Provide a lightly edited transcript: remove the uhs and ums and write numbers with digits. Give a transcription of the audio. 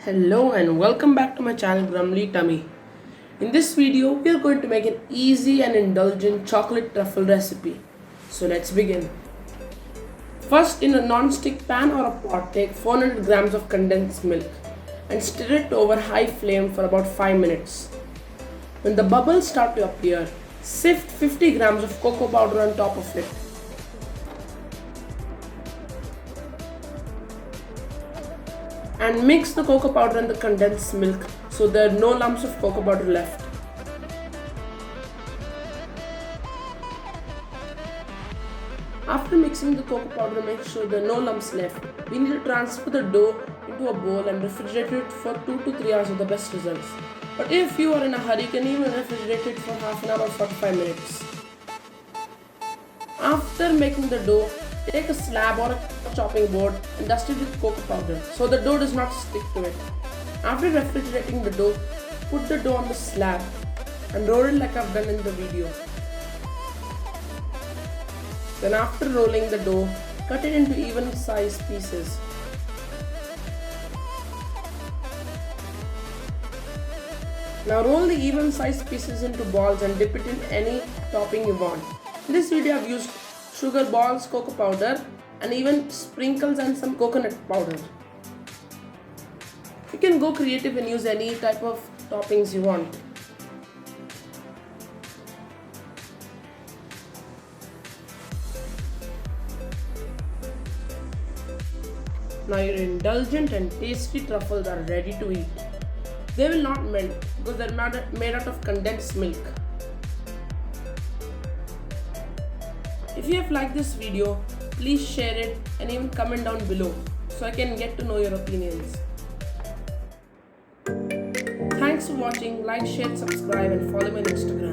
Hello and welcome back to my channel Grumly Tummy. In this video, we are going to make an easy and indulgent chocolate truffle recipe. So let's begin. First, in a non-stick pan or a pot, take 400 grams of condensed milk and stir it over high flame for about 5 minutes. When the bubbles start to appear, sift 50 grams of cocoa powder on top of it. And mix the cocoa powder and the condensed milk so there are no lumps of cocoa powder left. After mixing the cocoa powder, make sure there are no lumps left. We need to transfer the dough into a bowl and refrigerate it for 2 to 3 hours for the best results. But if you are in a hurry, you can even refrigerate it for half an hour or 45 minutes. After making the dough, take a slab or a chopping board and dust it with cocoa powder so the dough does not stick to it. After refrigerating the dough, put the dough on the slab and roll it like I've done in the video. Then after rolling the dough, cut it into even sized pieces. Now roll the even sized pieces into balls and dip it in any topping you want. In this video I've used sugar balls, cocoa powder and even sprinkles and some coconut powder. You can go creative and use any type of toppings you want. Now your indulgent and tasty truffles are ready to eat. They will not melt because they're made out of condensed milk. If you have liked this video, please share it and even comment down below so I can get to know your opinions. Thanks for watching. Like, share, subscribe and follow me on Instagram.